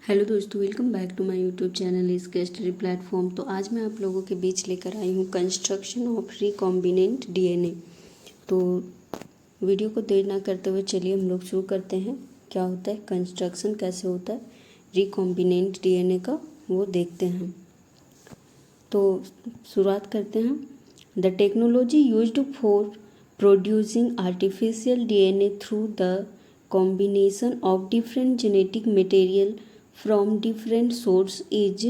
Hello दोस्तों, welcome back to my YouTube channel इस study platform. तो आज मैं आप लोगों के बीच लेकर आई हूँ कंस्ट्रक्शन ऑफ रिकॉम्बिनेंट डीएनए। तो वीडियो को देर ना करते हुए चलिए हम लोग शुरू करते हैं। क्या होता है कंस्ट्रक्शन, कैसे होता है रिकॉम्बिनेंट डीएनए का, वो देखते हैं। तो शुरुआत करते हैं। The technology used for producing artificial DNA through the combination of different genetic material from different source is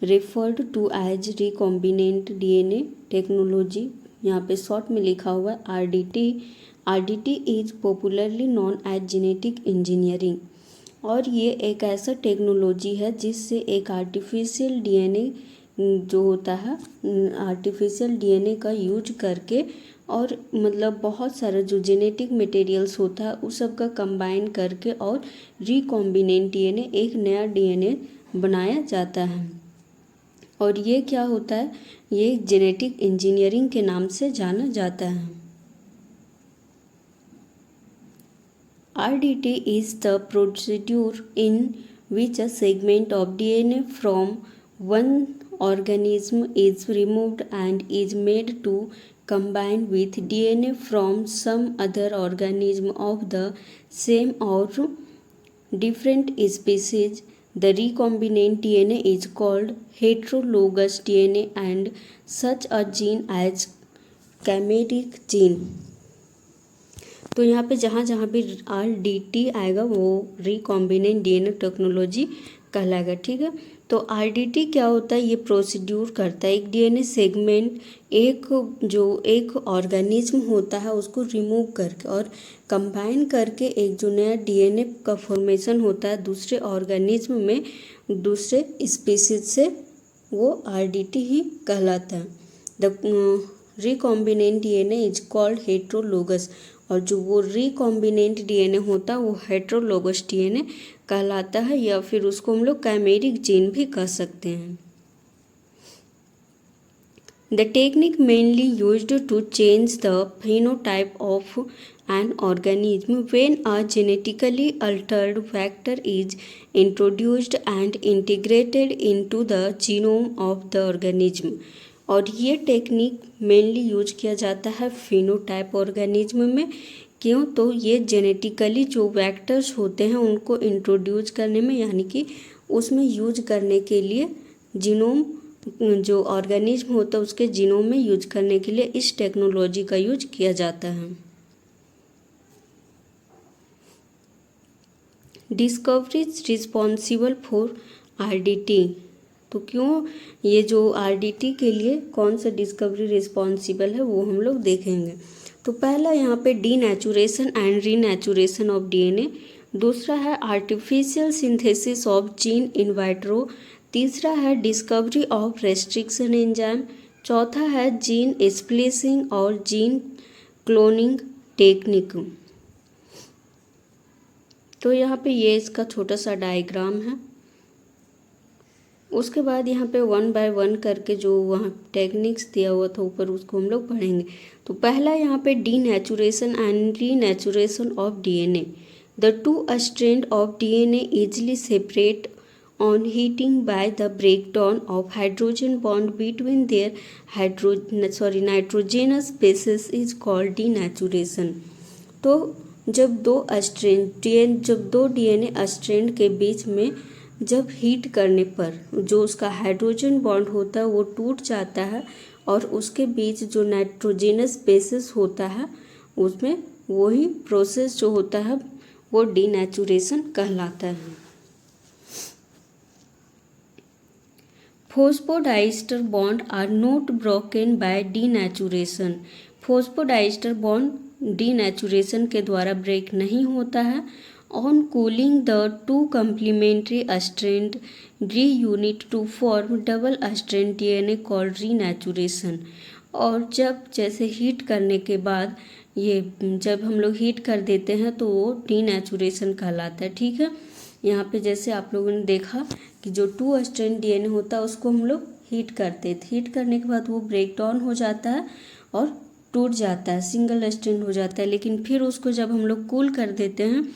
referred to as recombinant DNA technology। यहाँ पे शॉर्ट में लिखा हुआ है RDT। RDT is popularly known as genetic engineering. और ये एक ऐसा टेक्नोलॉजी है जिससे एक आर्टिफिशियल डीएनए जो होता है, आर्टिफिशियल डीएनए का यूज करके और मतलब बहुत सारा जो जेनेटिक मटेरियल्स होता है उस सब का कंबाइन करके और रिकॉम्बिनेंट डीएनए, एक नया डीएनए बनाया जाता है। और ये क्या होता है, ये जेनेटिक इंजीनियरिंग के नाम से जाना जाता है। RDT is the procedure in which a segment of DNA from one organism is removed and is made to combine with DNA from some other organism of the same or different species. The recombinant DNA is called heterologous DNA and such a gene as chimeric gene। तो यहाँ पे जहाँ जहाँ भी RDT आएगा वो recombinant DNA technology कहलाएगा, ठीक है। तो RDT क्या होता है, ये प्रोसीड्यूर करता है एक डीएनए सेगमेंट, एक ऑर्गेनिज्म होता है उसको रिमूव करके और कंबाइन करके एक जो नया डीएनए का फॉर्मेशन होता है दूसरे ऑर्गेनिज्म में, दूसरे स्पीसीज से, वो RDT ही कहलाता है। The recombinant DNA is called heterologous. और जो वो रिकॉम्बिनेंट डीएनए होता है वो हेट्रोलोगस डीएनए कहलाता है, या फिर उसको हम लोग कैमेरिक जीन भी कह सकते हैं। The technique mainly used to change the phenotype of an organism when a genetically altered factor is introduced and integrated into the genome of the organism. और ये टेक्निक मेनली यूज किया जाता है फिनोटाइप ऑर्गेनिज्म में। क्यों? तो ये genetically जो वेक्टर्स होते हैं उनको इंट्रोड्यूस करने में, यानी कि उसमें यूज करने के लिए, जीनोम जो ऑर्गेनिज्म होता है उसके जीनोम में यूज करने के लिए इस टेक्नोलॉजी का यूज किया जाता है। Discoveries responsible for RDT। तो क्यों ये जो RDT के लिए कौन सा डिस्कवरी रिस्पॉन्सिबल है वो हम लोग देखेंगे। तो पहला यहाँ पे denaturation and renaturation of DNA, दूसरा है artificial synthesis of gene in vitro, तीसरा है डिस्कवरी ऑफ रेस्ट्रिक्शन एंजाइम, चौथा है जीन स्प्लिसिंग और जीन क्लोनिंग टेक्निक। तो यहाँ पे ये इसका छोटा सा डायग्राम है। उसके बाद यहाँ पे 1 बाय 1 करके जो वहाँ टेक्निक्स दिया हुआ था ऊपर, उसको हम लोग पढ़ेंगे। तो पहला यहाँ पे denaturation and renaturation of DNA. The two strand of DNA easily separate on heating by the breakdown of hydrogen bond between their nitrogenous bases is called denaturation. तो जब दो डीएनए स्ट्रैंड के बीच में जब हीट करने पर जो उसका हाइड्रोजन बॉन्ड होता है वो टूट जाता है और उसके बीच जो नाइट्रोजेनस बेसिस होता है उसमें वही प्रोसेस जो होता है वो डीनेचुरेशन कहलाता है। Phosphodiester bond are not broken by denaturation. Phosphodiester bond denaturation के द्वारा ब्रेक नहीं होता है। On cooling, the two complementary strand reunite to form double strand DNA called renaturation। और जब जैसे हीट करने के बाद ये जब हम लोग हीट कर देते हैं तो वो डीनेचुरेशन कहलाता है, ठीक है। यहाँ पे जैसे आप लोगों ने देखा कि जो 2 स्ट्रैंड डीएनए होता है उसको हम लोग हीट करते थे, हीट करने के बाद वो ब्रेक डाउन हो जाता है और टूट जाता है, सिंगल स्ट्रैंड हो जाता है। लेकिन फिर उसको जब हम लोग कूल कर देते हैं,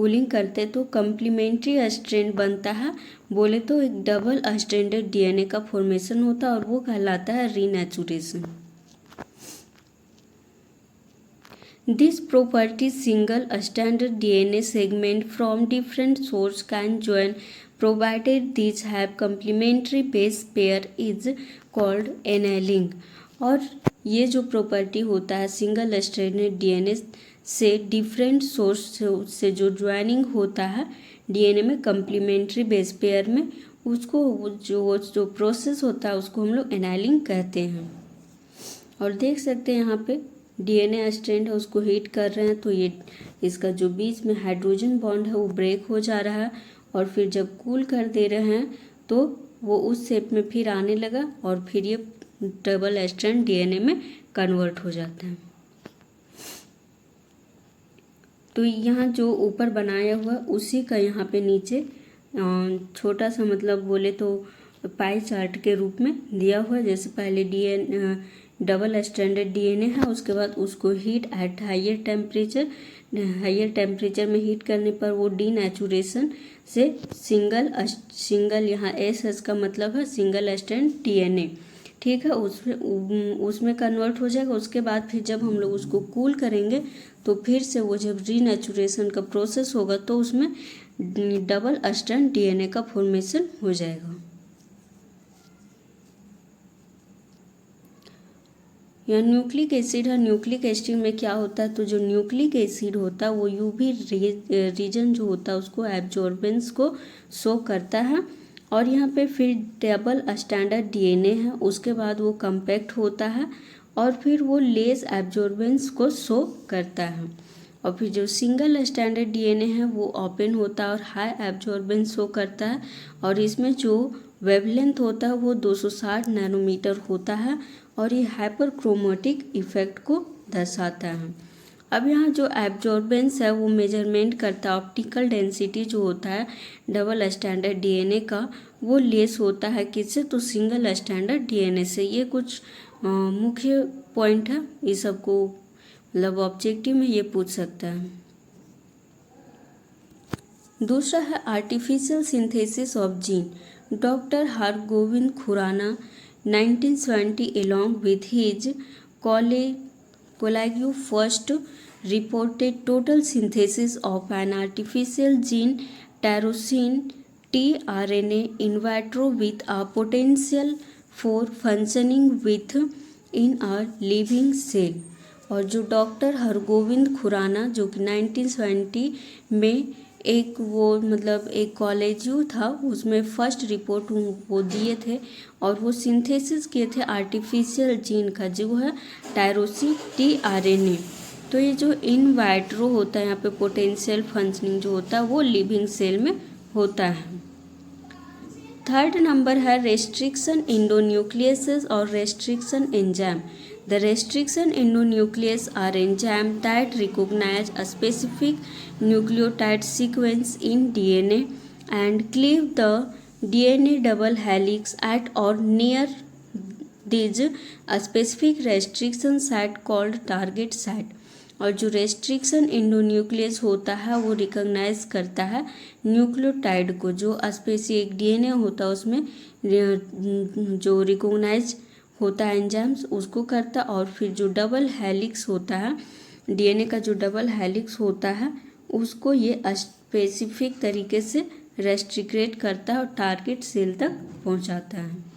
कूलिंग करते तो कम्प्लीमेंट्री स्ट्रैंड बनता है, बोले तो एक डबल स्ट्रैंडेड डीएनए का फॉर्मेशन होता है और वो कहलाता है renaturation. This property single stranded DNA segment from different source can join provided these have complementary base pair is called annealing। और ये जो प्रॉपर्टी होता है सिंगल स्ट्रैंडेड डीएनए से डिफरेंट सोर्स से जो ज्वाइनिंग होता है डीएनए में कम्प्लीमेंट्री बेस पेयर में, उसको जो प्रोसेस होता है उसको हम लोग एनालिंग कहते हैं। और देख सकते हैं यहाँ पे डीएनए स्ट्रैंड है उसको हीट कर रहे हैं तो ये इसका जो बीच में हाइड्रोजन बॉन्ड है वो ब्रेक हो जा रहा है और फिर जब कूल कर दे रहे हैं तो वो उस शेप में फिर आने लगा और फिर ये डबल स्ट्रैंड डीएनए में कन्वर्ट हो जाता है। तो यहाँ जो ऊपर बनाया हुआ उसी का यहाँ पे नीचे छोटा सा मतलब बोले तो पाई चार्ट के रूप में दिया हुआ है। जैसे पहले डबल स्ट्रैंडेड डीएनए है, उसके बाद उसको हीट एट हायर टेम्परेचर में हीट करने पर वो डीनेचुरेशन से सिंगल यहाँ एस का मतलब है सिंगल स्ट्रैंड डीएनए, ठीक है, उसमें कन्वर्ट हो जाएगा। उसके बाद फिर जब हम लोग उसको कूल करेंगे तो फिर से वो जब रीनेचुरेशन का प्रोसेस होगा तो उसमें डबल स्ट्रैंड डीएनए का फॉर्मेशन हो जाएगा। यह न्यूक्लिक एसिड है। न्यूक्लिक एसिड में क्या होता है, तो जो न्यूक्लिक एसिड होता है वो यूवी रीजन जो होता है उसको एब्जॉर्बेंस को शो करता है। और यहाँ पे फिर डबल स्टैंडर्ड डीएनए है, उसके बाद वो कम्पैक्ट होता है और फिर वो लेस एब्जॉर्बेंस को शो करता है। और फिर जो सिंगल स्टैंडर्ड डीएनए है वो ओपन होता है और हाई एब्जॉर्बेंस शो करता है और इसमें जो वेवलेंथ होता है वो 260 नैनोमीटर होता है और ये हाइपरक्रोमेटिक इफेक्ट को दर्शाता है। अब यहाँ जो एब्जॉर्बेंस है वो मेजरमेंट करता है ऑप्टिकल डेंसिटी जो होता है डबल स्टैंडर्ड डीएनए का वो लेस होता है किससे, तो सिंगल स्टैंडर्ड डीएनए से। ये कुछ मुख्य पॉइंट है, ये सबको मतलब ऑब्जेक्टिव में ये पूछ सकता है। दूसरा है artificial synthesis of gene. Doctor Hargobind Khorana 1970 along with his colleague first reported total synthesis of an artificial gene tyrosine tRNA in vitro with a potential for functioning within a living cell। और जो doctor Hargobind Khurana जो कि 1970 में एक वो मतलब एक college था उसमें फर्स्ट रिपोर्ट वो दिए थे और वो सिंथेसिस किए थे आर्टिफिशियल जीन का जो है टायरोसिन tRNA। तो ये जो इन वाइट्रो होता है यहाँ पे पोटेंशियल फंक्शनिंग जो होता है वो लिविंग सेल में होता है। थर्ड नंबर है रेस्ट्रिक्शन एंडोन्यूक्लियसेस और restriction enzyme. The restriction endonuclease are enzymes that recognize a specific nucleotide sequence in DNA and cleave the DNA double helix at or near these a specific restriction site called target site। और जो restriction endonuclease होता है वो recognise करता है nucleotide को, जो specific DNA होता है उसमें जो रिकॉग्नाइज होता है एंजाइम्स उसको करता है। और फिर जो डबल हेलिक्स होता है डीएनए का जो डबल हेलिक्स होता है उसको ये स्पेसिफिक तरीके से रेस्ट्रिक्ट करता है और टारगेट सेल तक पहुंचाता है।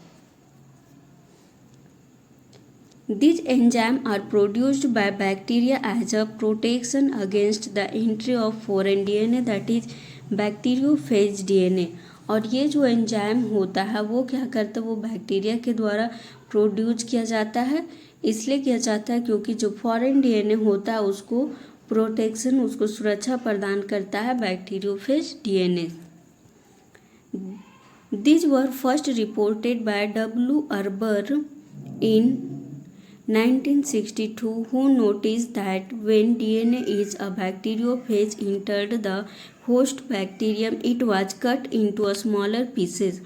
These enzymes are produced by bacteria as a protection against the entry of foreign DNA that is bacteriophage DNA। और ये जो एंजाइम होता है वो क्या करता है, वो बैक्टीरिया के द्वारा प्रोड्यूस किया जाता है। इसलिए किया जाता है क्योंकि जो फॉरेन डीएनए होता है उसको प्रोटेक्शन उसको सुरक्षा प्रदान करता है bacteriophage DNA. These were first reported by W. Arbour in 1962 who noticed that when DNA is a bacteriophage entered the host bacterium it was cut into a smaller pieces।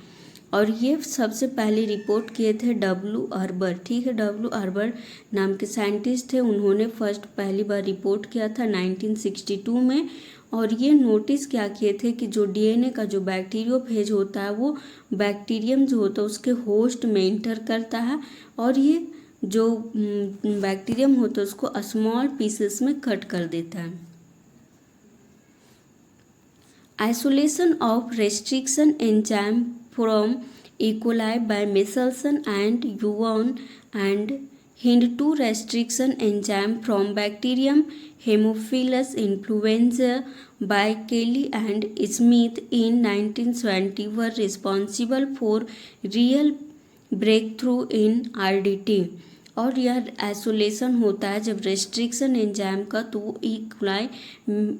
और ये सबसे पहले रिपोर्ट किए थे W. Arbour, ठीक है, W. Arbour नाम के साइंटिस्ट थे। उन्होंने फर्स्ट पहली बार रिपोर्ट किया था 1962 में और ये नोटिस क्या किए थे कि जो डीएनए का जो बैक्टीरियोफेज होता है वो बैक्टीरियम जो होता है उसके होस्ट में इंटर करता है और ये जो बैक्टीरियम होता है उसको स्मॉल पीसेस में कट कर देता है। Isolation of restriction enzyme from E. coli by Michelson and Yuan and Hind2 restriction enzyme from bacterium Haemophilus influenza by Kelly and Smith in 1970 were responsible for real breakthrough in RDT। और यह isolation होता है जब restriction enzyme का, तो वो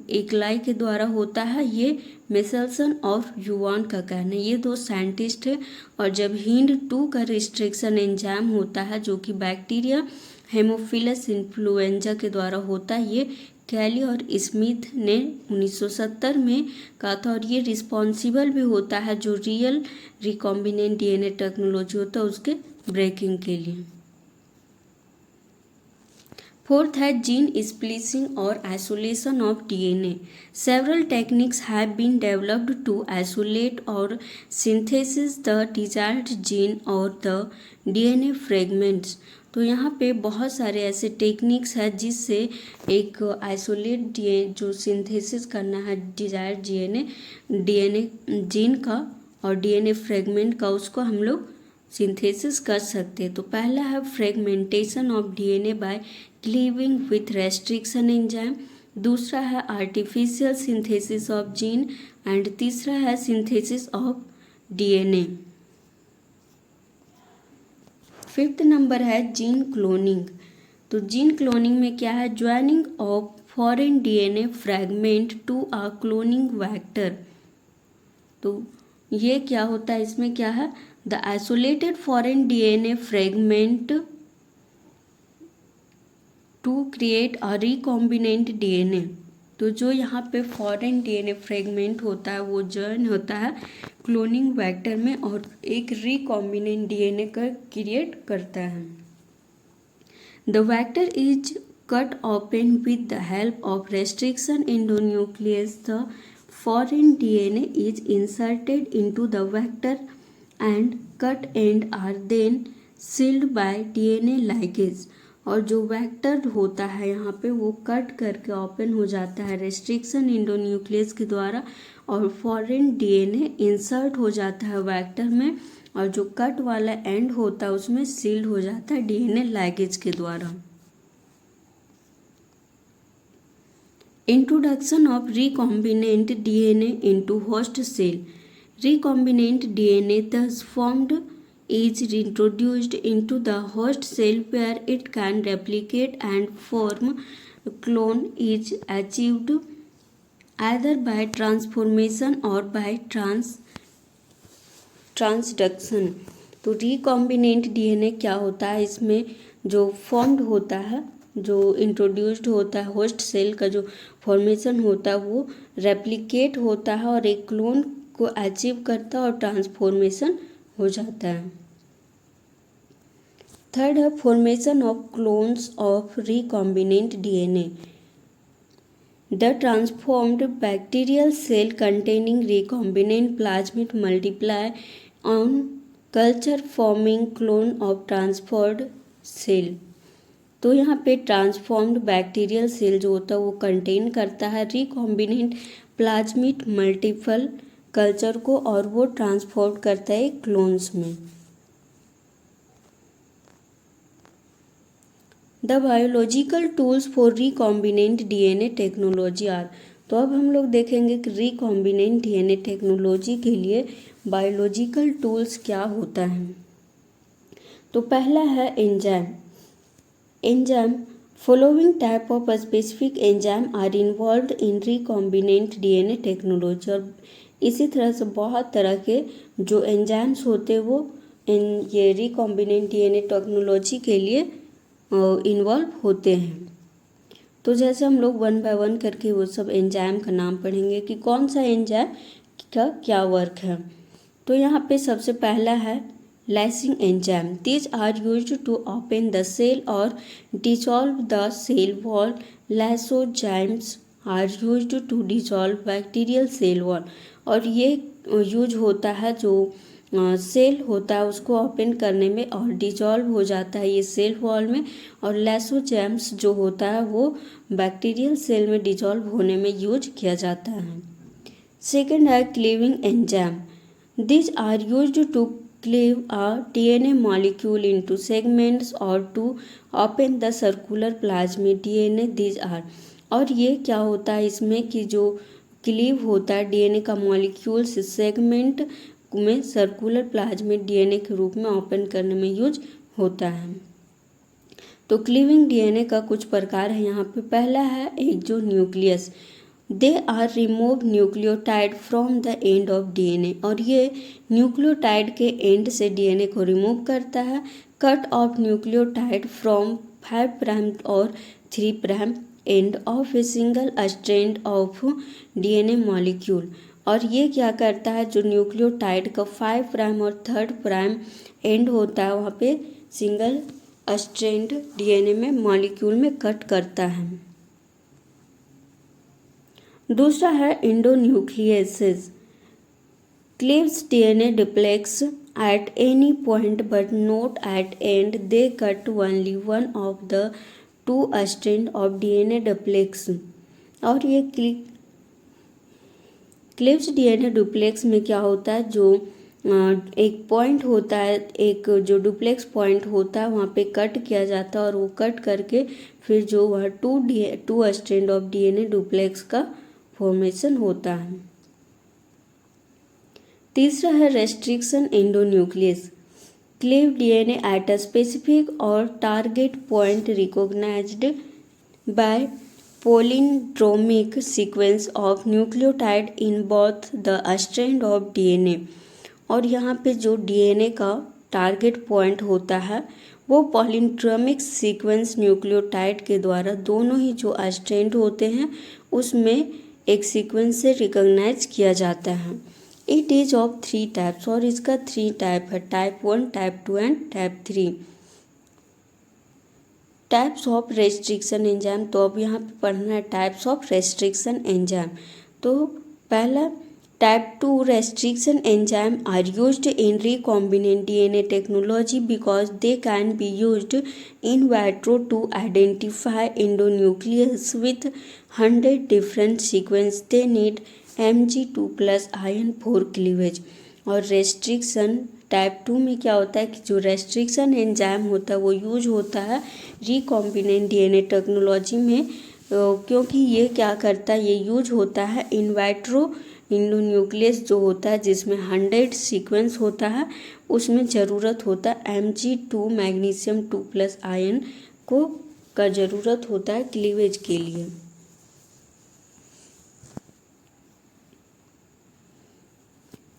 इक्लाई के द्वारा होता है। ये मिशेल्सन और युआन का कहना है, ये दो साइंटिस्ट है। और जब हिंड2 का रेस्ट्रिक्शन एंजाइम होता है जो कि बैक्टीरिया हेमोफिलस इन्फ्लुएंजा के द्वारा होता है, ये कैली और स्मिथ ने 1970 में कहा था। और ये रिस्पॉन्सिबल भी होता है जो रियल रिकॉम्बिनेंट डीएनए टेक्नोलॉजी होता है उसके ब्रेकिंग के लिए। फोर्थ है जीन स्प्लिसिंग और isolation of DNA. Several techniques have been developed to isolate और सिंथेसिस द डिजायर्ड जीन और द डीएनए फ्रेगमेंट्स। तो यहाँ पे बहुत सारे ऐसे टेक्निक्स हैं जिससे एक आइसोलेट डीएनए जो सिंथेसिस करना है डिजायर्ड डीएनए जीन का और डीएनए फ्रेगमेंट का, उसको हम लोग सिंथेसिस कर सकते हैं। तो पहला है fragmentation of DNA by cleaving with restriction enzyme, दूसरा है artificial synthesis of gene and तीसरा है synthesis of DNA. Fifth number है जीन क्लोनिंग। तो जीन क्लोनिंग में क्या है, joining of foreign DNA fragment to a cloning vector. तो ये क्या होता है, इसमें क्या है, the isolated foreign DNA fragment to create a recombinant DNA. तो जो यहाँ पे फॉरेन डीएनए फ्रेगमेंट होता है वो जॉइन होता है क्लोनिंग वेक्टर में और एक रिकॉम्बिनेंट डीएनए का क्रिएट करता है। The vector is cut open with the help of restriction endonuclease. The foreign DNA is inserted into the vector and cut end are then sealed by DNA ligase. और जो vector होता है यहाँ पे वो कट करके ओपन हो जाता है रेस्ट्रिक्शन एंडोन्यूक्लियस के द्वारा और फॉरेन डीएनए इंसर्ट हो जाता है वेक्टर में और जो कट वाला एंड होता है उसमें सील्ड हो जाता है डीएनए लाइगेज के द्वारा। Introduction of recombinant DNA into host cell. Recombinant DNA thus formed is introduced into the host cell where it can replicate and form a clone is achieved either by transformation or by transduction। तो recombinant DNA क्या होता है, इसमें जो formed होता है, जो introduced होता है, होस्ट सेल का जो फॉर्मेशन होता है वो रेप्लिकेट होता है और एक क्लोन को अचीव करता है और ट्रांसफॉर्मेशन हो जाता है। थर्ड है formation of clones of recombinant DNA. The transformed bacterial cell containing recombinant plasmid multiply on culture forming clone of transferred cell. तो यहाँ पे ट्रांसफॉर्म्ड बैक्टीरियल सेल जो होता है वो कंटेन करता है रिकॉम्बिनेंट प्लाज्मिड मल्टीपल कल्चर को और वो ट्रांसफॉर्म करता है क्लोन्स में। The biological tools for recombinant DNA technology are. तो अब हम लोग देखेंगे कि रिकॉम्बिनेंट डीएनए टेक्नोलॉजी के लिए बायोलॉजिकल टूल्स क्या होता है। तो पहला है enzyme following type of specific enzyme are involved in recombinant DNA technology. और इसी तरह से बहुत तरह के जो एंजाइम्स होते हैं वो ये रिकॉम्बिनेंट डीएनए टेक्नोलॉजी के लिए इन्वॉल्व होते हैं। तो जैसे हम लोग वन बाय वन करके वो सब एंजाइम का नाम पढ़ेंगे कि कौन सा एंजाइम का क्या वर्क है। तो यहाँ पे सबसे पहला है lysing enzyme. These are used to open the cell और dissolve the cell wall. Lysozymes are used to dissolve bacterial cell wall, और ये यूज होता है जो सेल होता है उसको ओपन करने में और डिसॉल्व हो जाता है ये सेल वॉल में, और लाइसोजाइम्स जो होता है वो बैक्टीरियल सेल में डिसॉल्व होने में यूज किया जाता है। सेकेंड है cleaving enzyme. These are used to cleave a DNA molecule into segments or to open the circular plasmid DNA. These are, और ये क्या होता है इसमें कि जो क्लीव होता है डीएनए का मॉलिक्यूल्स सेगमेंट में सर्कुलर प्लाज्मिड डीएनए के रूप में ओपन करने में यूज होता है। तो क्लीविंग डीएनए का कुछ प्रकार है यहाँ पे। पहला है exonuclease, they are remove nucleotide from the end of DNA, और ये न्यूक्लियोटाइड के एंड से डीएनए को रिमूव करता है। Cut off nucleotide from 5 prime और 3 prime end of a single strand of DNA molecule, और ये क्या करता है जो न्यूक्लियोटाइड का 5 प्राइम और 3 प्राइम एंड होता है वहाँ पे सिंगल स्ट्रैंड डीएनए में मॉलिक्यूल में कट करता है। दूसरा है endonucleases, cleaves DNA duplex at any point but not at end. They cut only one of the 2 strands of DNA duplex, और ये क्लीव्स डीएनए डुप्लेक्स में क्या होता है जो एक पॉइंट होता है, एक जो डुप्लेक्स पॉइंट होता है वहाँ पे कट किया जाता है, और वो कट करके फिर जो वह 2 स्ट्रैंड ऑफ डीएनए डुप्लेक्स का फॉर्मेशन होता है। तीसरा है restriction endonuclease, cleave DNA at a specific और target point recognised by palindromic sequence of nucleotide in both the strand of DNA, और यहाँ पे जो डीएनए का टारगेट पॉइंट होता है वो पॉलिंड्रोमिक सीक्वेंस न्यूक्लियोटाइड के द्वारा दोनों ही जो स्ट्रैंड होते हैं उसमें एक सीक्वेंस से रिकॉग्नाइज किया जाता है। इट इज ऑफ 3 टाइप्स, और इसका 3 टाइप है, type 1, type 2 and type 3। Types of restriction enzyme, तो अब यहाँ पे पढ़ना है टाइप्स ऑफ रेस्ट्रिक्शन एंजाइम। तो पहला type 2 restriction enzyme are used in recombinant DNA technology because they can be used in vitro to identify endonuclease with 100 different sequence. They need Mg2+ ion for cleavage. और restriction type 2 में क्या होता है कि जो restriction enzyme होता है वो यूज होता है रिकॉम्बिनेंट डीएनए टेक्नोलॉजी में, क्योंकि ये क्या करता है, ये यूज होता है इन वाइट्रो एंडोन्यूक्लियस जो होता है जिसमें 100 सीक्वेंस होता है, उसमें ज़रूरत होता है Mg2 मैग्नीशियम 2+ आयन को का ज़रूरत होता है क्लीवेज के लिए।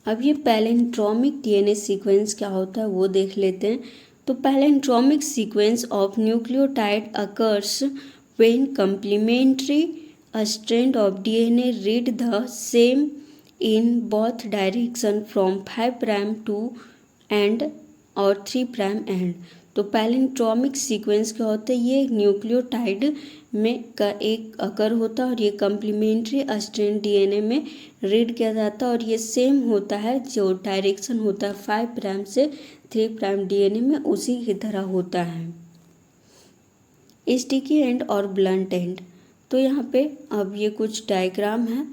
अब ये पैलेंड्रोमिक डीएनए सीक्वेंस क्या होता है वो देख लेते हैं। तो palindromic sequence of nucleotide occurs when complementary strand of DNA read the same in both direction from 5 prime to end और 3 प्राइम एंड। तो पैलेंड्रोमिक सीक्वेंस क्या होता है, ये न्यूक्लियोटाइड में का एक अकर होता है और ये कम्प्लीमेंट्री स्ट्रैंड डीएनए में रीड किया जाता है, और ये सेम होता है जो डायरेक्शन होता है 5 प्राइम से 3 प्राइम डीएनए में उसी की तरह होता है। स्टिकी एंड और ब्लंट एंड, तो यहाँ पे अब ये कुछ डायग्राम है।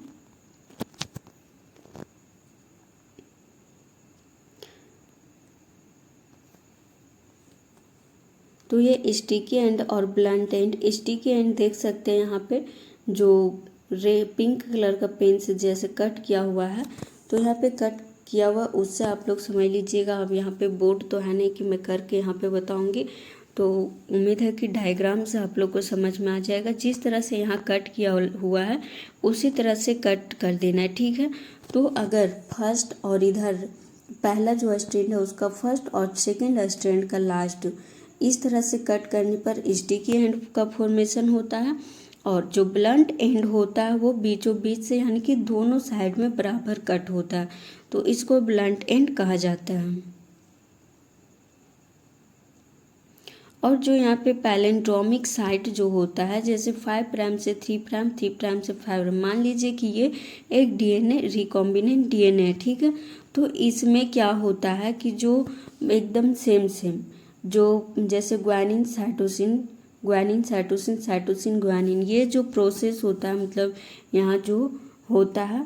तो ये स्टिकी एंड और ब्लंट एंड, स्टिकी एंड देख सकते हैं यहाँ पे जो पिंक कलर का पेन से जैसे कट किया हुआ है, तो यहाँ पे कट किया हुआ उससे आप लोग समझ लीजिएगा। अब यहाँ पे बोर्ड तो है नहीं कि मैं करके यहाँ पे बताऊँगी, तो उम्मीद है कि डायग्राम से आप लोग को समझ में आ जाएगा। जिस तरह से यहाँ कट किया हुआ है उसी तरह से कट कर देना है, ठीक है। तो अगर फर्स्ट और इधर पहला जो स्ट्रैंड है उसका फर्स्ट और सेकेंड स्ट्रैंड का लास्ट इस तरह से कट करने पर स्टिकी एंड का फॉर्मेशन होता है, और जो ब्लंट एंड होता है वो बीचों बीच से यानी कि दोनों साइड में बराबर कट होता है, तो इसको ब्लंट एंड कहा जाता है। और जो यहाँ पे पैलेंड्रोमिक साइट जो होता है, जैसे 5 प्राइम से 3 प्राइम, 3 प्राइम से 5 प्राइम, मान लीजिए कि ये एक डीएनए रिकॉम्बिनेंट डीएनए है, ठीक है। तो इसमें क्या होता है कि जो एकदम सेम जो जैसे guanine cytosine, guanine cytosine, cytosine guanine, ये जो प्रोसेस होता है, मतलब यहाँ जो होता है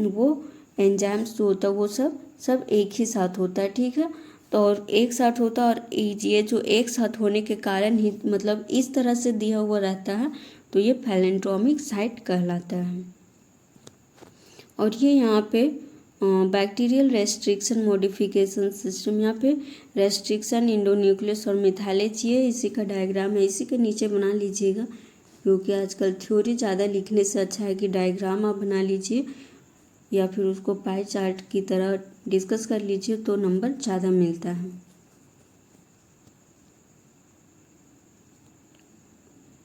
वो एंजाइम्स जो होता है वो सब एक ही साथ होता है, ठीक है। तो और एक साथ होता है, और ये जो एक साथ होने के कारण ही मतलब इस तरह से दिया हुआ रहता है, तो ये पैलेंड्रोमिक साइट कहलाता है। और ये यहाँ पे बैक्टीरियल रेस्ट्रिक्शन मॉडिफिकेशन सिस्टम, यहाँ पे रेस्ट्रिक्शन इंडोन्यूक्लियस और मिथाइलेज, ये इसी का डायग्राम है, इसी के नीचे बना लीजिएगा, क्योंकि आजकल थ्योरी ज़्यादा लिखने से अच्छा है कि डायग्राम आप बना लीजिए या फिर उसको पाई चार्ट की तरह डिस्कस कर लीजिए, तो नंबर ज़्यादा मिलता है।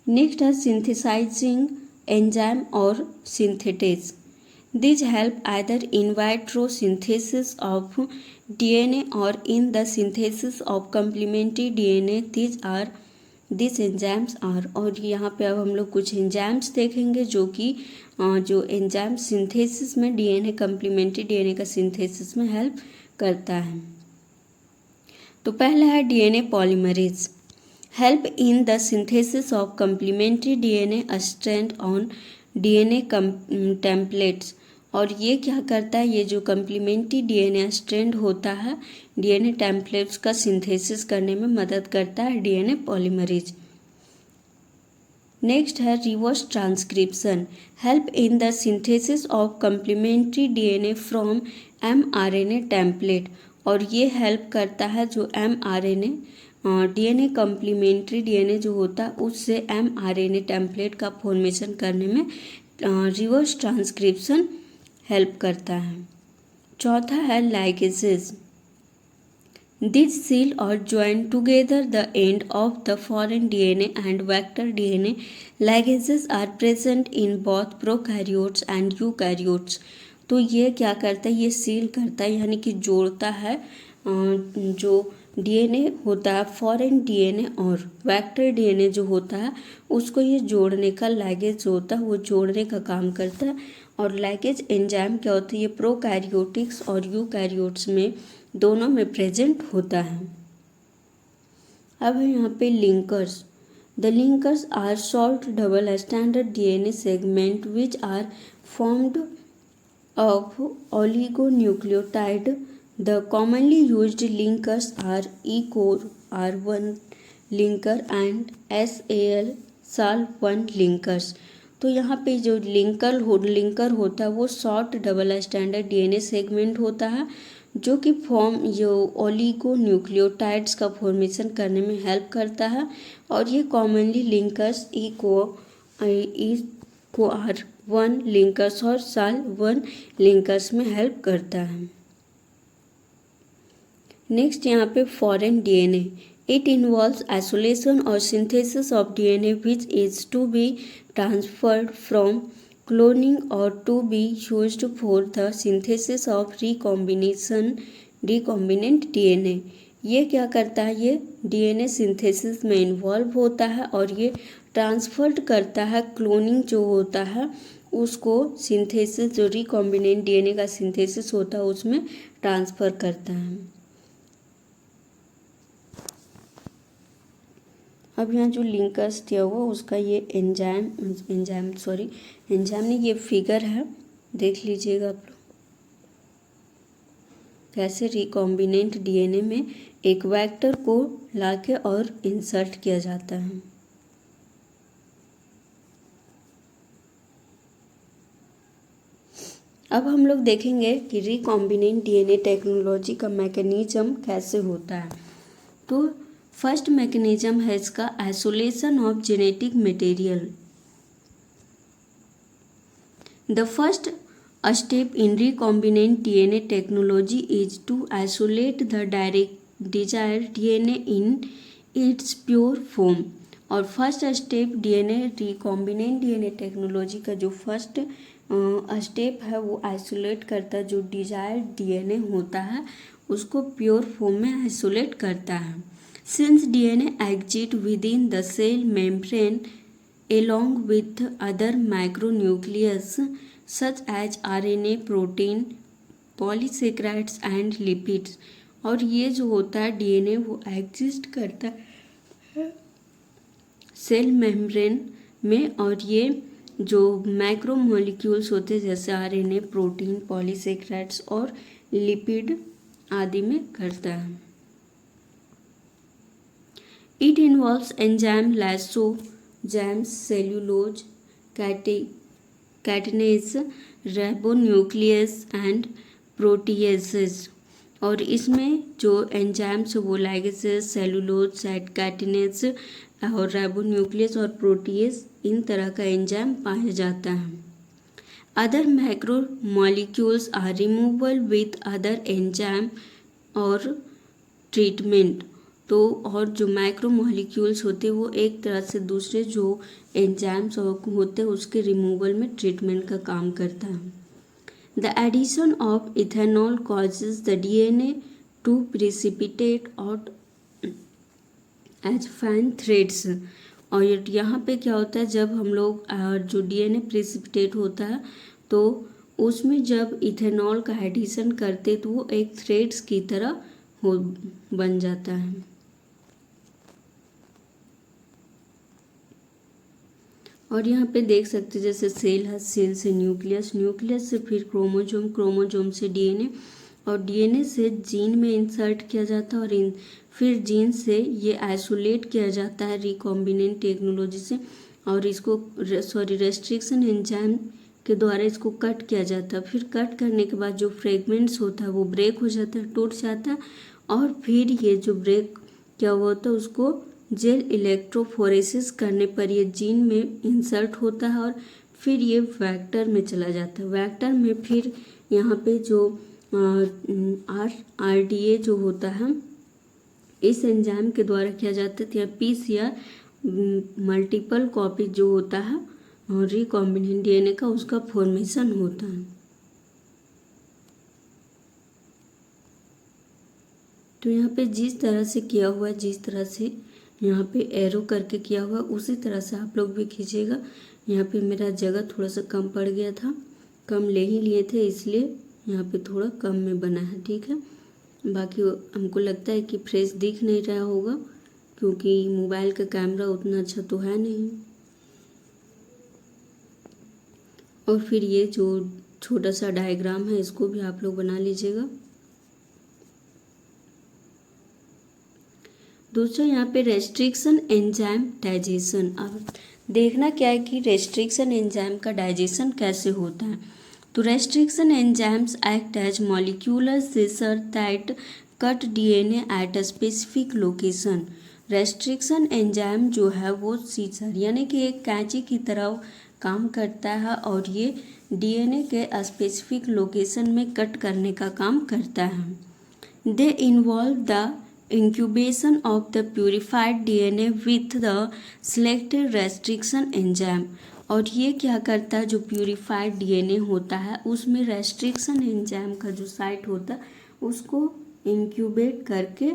नेक्स्ट है सिंथेसाइजिंग एंजाइम और synthetase. These help either in vitro synthesis of DNA or in the synthesis of complementary DNA. These enzymes are, और यहाँ पे अब हम लोग कुछ एंजाइम्स देखेंगे जो कि जो एंजाइम सिंथेसिस में डीएनए कम्प्लीमेंट्री डीएनए का सिंथेसिस में हेल्प करता है। तो पहला है DNA polymerase, help in the synthesis of complementary DNA strand on DNA templates. और ये क्या करता है, ये जो कम्प्लीमेंट्री डीएनए स्ट्रैंड होता है, डीएनए टेम्पलेट्स का सिंथेसिस करने में मदद करता है डीएनए पॉलीमरेज। नेक्स्ट है reverse transcription, help in the synthesis of complementary DNA from mRNA template. और ये हेल्प करता है जो एमआरएनए डीएनए कम्प्लीमेंट्री डीएनए जो होता है उससे एमआरएनए टेम्पलेट का फॉर्मेशन करने में रिवर्स ट्रांसक्रिप्शन हेल्प करता है। चौथा है लाइगेसेस, दिस सील और join together the end of the foreign DNA and vector DNA. Ligases are present in both prokaryotes and eukaryotes. तो ये क्या करता है, ये सील करता है, यानी कि जोड़ता है जो डीएनए होता है फॉरेन डीएनए और वेक्टर डीएनए जो होता है उसको ये जोड़ने का, लाइगेज जो होता है वो जोड़ने का काम करता है। और लाइगेज एंजाइम क्या होता है, ये प्रोकैरियोटिक्स और यूकैरियोट्स में दोनों में प्रेजेंट होता है। अब है यहाँ पे linkers, the linkers are short double standard DNA segment which are formed of oligonucleotide. The commonly used linkers are E-core R1 linker and SAL-SAL1 linkers। तो यहाँ पे जो लिंकर होता है वो short double standard DNA segment होता है जो कि जो ओलिगोन्यूक्लियोटाइड्स का फॉर्मेशन करने में हेल्प करता है। और ये commonly linkers E-core R1 linkers और SAL1 लिंकर्स में हेल्प करता है। नेक्स्ट यहाँ पे foreign DNA, it involves isolation और synthesis of DNA which is to be transferred from cloning और to be used for the synthesis of recombinant DNA. ये क्या करता है, ये डीएनए सिंथेसिस में इन्वॉल्व होता है और ये ट्रांसफर्ड करता है, क्लोनिंग जो होता है उसको सिंथेसिस, जो रिकॉम्बिनेंट डीएनए का सिंथेसिस होता है उसमें ट्रांसफ़र करता है। अब यहाँ जो लिंकर्स दिया हुआ उसका ये एंजाइम ने ये फिगर है, देख लीजिएगा आप लोग कैसे रिकॉम्बिनेंट डीएनए में एक वेक्टर को लाके और इंसर्ट किया जाता है। अब हम लोग देखेंगे कि रिकॉम्बिनेंट डीएनए टेक्नोलॉजी का मैकेनिज्म कैसे होता है। तो फर्स्ट मैकेनिज्म है इसका isolation of genetic material. The first step in recombinant DNA technology is to isolate the direct desired DNA in its pure form. और first step DNA recombinant DNA technology का जो first step है वो isolate करता है, जो desired DNA होता है उसको प्योर फॉर्म में आइसोलेट करता है। Since DNA exists within the cell membrane along with other micronucleus such as RNA, protein, polysaccharides and lipids, और ये जो होता है डीएनए वो एग्जिस्ट करता है सेल मेम्ब्रेन में, और ये जो मैक्रो मॉलिक्यूल्स होते हैं जैसे आरएनए, प्रोटीन, पॉलीसेक्राइड्स और लिपिड आदि में करता है। It involves enzyme, lysozymes, cellulose, chitinase, ribonuclease and proteases, और इसमें जो एंजाइम्स वो लाइगेसेस, सेलुलोज, कैटिनेज और राइबोन्यूक्लियस और प्रोटीएस, इन तरह का एंजाइम पाया जाता है। Other macro molecules are removal with other enzyme और ट्रीटमेंट, तो और जो माइक्रो मॉलिक्यूल्स होते हैं वो एक तरह से दूसरे जो एंजाइम्स होते हैं उसके रिमूवल में ट्रीटमेंट का काम करता है। The addition of ethanol causes the DNA to precipitate out as fine threads, और यहाँ पे क्या होता है जब हम लोग जो DNA प्रेसिपिटेट होता है तो उसमें जब इथेनॉल का एडिशन करते तो वो एक थ्रेड्स की तरह बन जाता है। और यहाँ पे देख सकते हैं जैसे सेल है, सेल से न्यूक्लियस, न्यूक्लियस से फिर क्रोमोजोम, क्रोमोजोम से डीएनए, और डीएनए से जीन में इंसर्ट किया जाता है, और फिर जीन से ये आइसोलेट किया जाता है रिकॉम्बिनेंट टेक्नोलॉजी से, और इसको रेस्ट्रिक्शन एंजाइम के द्वारा इसको कट किया जाता है। फिर कट करने के बाद जो फ्रेगमेंट्स होता है वो ब्रेक हो जाता है, टूट जाता है, और फिर ये जो ब्रेक क्या हुआ होता है उसको जेल इलेक्ट्रोफोरेसिस करने पर ये जीन में इंसर्ट होता है, और फिर ये वेक्टर में चला जाता है। वेक्टर में फिर यहाँ पे जो आरडीए जो होता है इस एंजाइम के द्वारा किया जाता है, पीसीआर मल्टीपल कॉपी जो होता है रिकॉम्बिनेंट डीएनए का उसका फॉर्मेशन होता है। तो यहाँ पे जिस तरह से किया हुआ है, जिस तरह से यहाँ पे एरो करके किया हुआ उसी तरह से आप लोग भी खींचिएगा। यहाँ पे मेरा जगह थोड़ा सा कम पड़ गया था, कम ले ही लिए थे इसलिए यहाँ पे थोड़ा कम में बना है, ठीक है। बाकी हमको लगता है कि फ्रेश दिख नहीं रहा होगा क्योंकि मोबाइल का कैमरा उतना अच्छा तो है नहीं। और फिर ये जो छोटा सा डायग्राम है इसको भी आप लोग बना लीजिएगा। दूसरा यहाँ पे रेस्ट्रिक्शन एंजाइम डाइजेशन। अब देखना क्या है कि रेस्ट्रिक्शन एंजाइम का डाइजेशन कैसे होता है। तो restriction enzymes act as molecular scissor that cut DNA at a specific location. Restriction enzyme जो है वो सीजर यानी कि एक कैंची की तरह काम करता है और ये डीएनए के स्पेसिफिक लोकेशन में कट करने का काम करता है। They involve the incubation of the purified DNA with the selected restriction enzyme। और ये क्या करता है, जो प्यूरिफाइड डीएनए होता है उसमें रेस्ट्रिक्शन एंजाइम का जो साइट होता है उसको इंक्यूबेट करके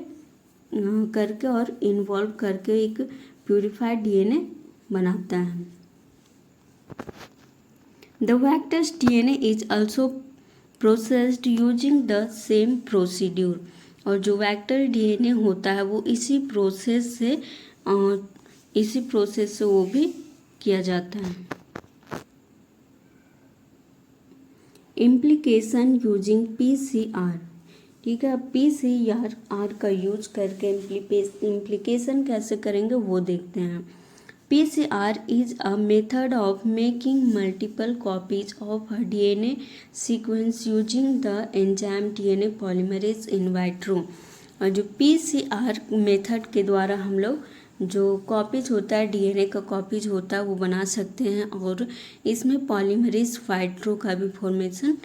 और इन्वॉल्व करके एक प्यूरिफाइड डीएनए बनाता है। The vectors DNA is also processed using the same procedure. और जो वेक्टर डीएनए होता है वो इसी प्रोसेस से वो भी किया जाता है। इम्प्लीकेशन यूजिंग पीसीआर, ठीक है। पीसीआर का यूज करके इम्प्लीकेशन कैसे करेंगे वो देखते हैं। PCR is a method of making multiple copies of a DNA sequence using the enzyme DNA polymerase in vitro। और जो PCR मेथड के द्वारा हम लोग जो कॉपीज होता है डीएनए का कॉपीज होता है वो बना सकते हैं, और इसमें पॉलीमरेज वाइट्रो का भी फॉर्मेशन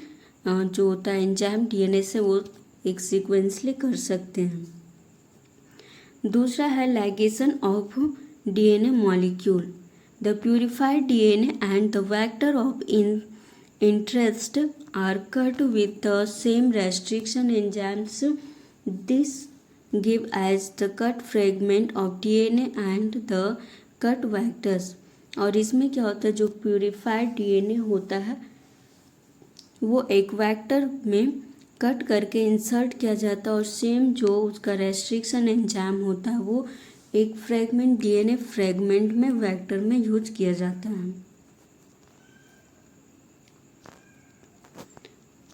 जो होता है एंजाइम डीएनए से वो एक सीक्वेंसली कर सकते हैं। दूसरा है ligation of DNA molecule। The purified DNA and the vector of interest are cut with the same restriction enzymes. This give as the cut fragment of DNA and the cut vectors। और इसमें क्या होता है, जो purified DNA होता है वो एक वेक्टर में कट करके इंसर्ट किया जाता है, और सेम जो उसका रेस्ट्रिक्शन एंजाइम होता है वो एक फ्रेगमेंट डीएनए फ्रेगमेंट में वेक्टर में यूज किया जाता है।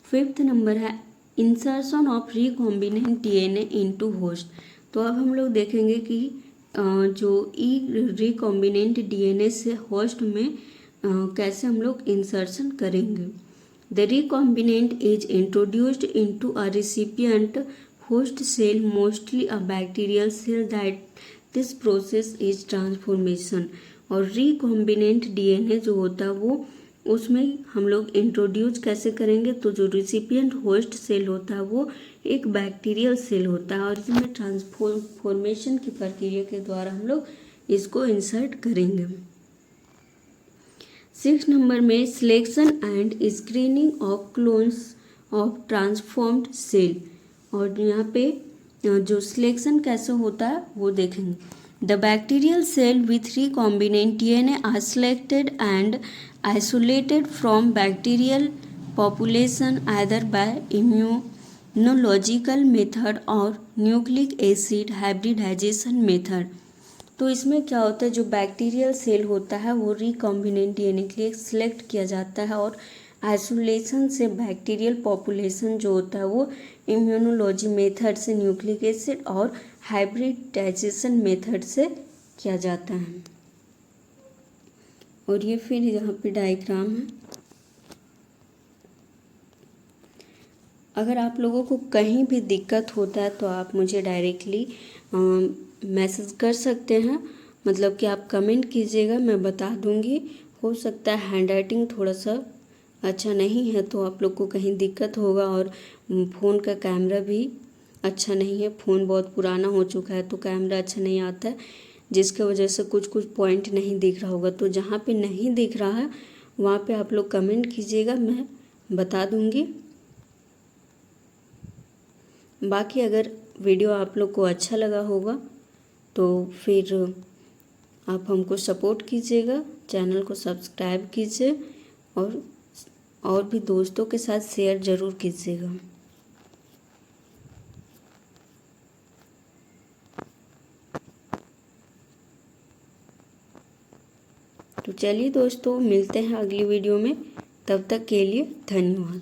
फिफ्थ नंबर है insertion of recombinant DNA into host. तो अब हम लोग देखेंगे कि जो रिकॉम्बिनेंट डीएनए से होस्ट में कैसे हम लोग इंसर्शन करेंगे। The recombinant is introduced into a recipient host cell, mostly a bacterial cell, that this process is transformation. और रिकॉम्बिनेंट डीएनए जो होता है वो उसमें हम लोग इंट्रोड्यूस कैसे करेंगे, तो जो रिसिपिएंट होस्ट सेल होता है वो एक बैक्टीरियल सेल होता है, और इसमें ट्रांसफॉर्मेशन की प्रक्रिया के द्वारा हम लोग इसको इंसर्ट करेंगे। 6 नंबर में selection and screening of clones of transformed cell. और यहाँ पे जो सिलेक्शन कैसे होता है वो देखेंगे। The bacterial cell with recombinant DNA are selected and isolated from bacterial population either by immunological method or nucleic acid hybridization method। तो इसमें क्या होता है, जो बैक्टीरियल सेल होता है वो रिकॉम्बिनेंट डीएनए के लिए सिलेक्ट किया जाता है, और आइसोलेशन से बैक्टीरियल पॉपुलेशन जो होता है वो इम्यूनोलॉजी मेथड से, न्यूक्लिक एसिड और हाइब्रिडाइजेशन मेथड से किया जाता है। और ये फिर यहाँ पे डायग्राम है। अगर आप लोगों को कहीं भी दिक्कत होता है तो आप मुझे डायरेक्टली मैसेज कर सकते हैं, मतलब कि आप कमेंट कीजिएगा, मैं बता दूंगी। हो सकता है हैंड राइटिंग थोड़ा सा अच्छा नहीं है तो आप लोग को कहीं दिक्कत होगा, और फ़ोन का कैमरा भी अच्छा नहीं है, फ़ोन बहुत पुराना हो चुका है तो कैमरा अच्छा नहीं आता है, जिसके वजह से कुछ कुछ पॉइंट नहीं दिख रहा होगा। तो जहाँ पे नहीं दिख रहा है वहाँ पे आप लोग कमेंट कीजिएगा, मैं बता दूँगी। बाकी अगर वीडियो आप लोग को अच्छा लगा होगा तो फिर आप हमको सपोर्ट कीजिएगा, चैनल को सब्सक्राइब कीजिए, और भी दोस्तों के साथ शेयर ज़रूर कीजिएगा। तो चलिए दोस्तों, मिलते हैं अगली वीडियो में, तब तक के लिए धन्यवाद।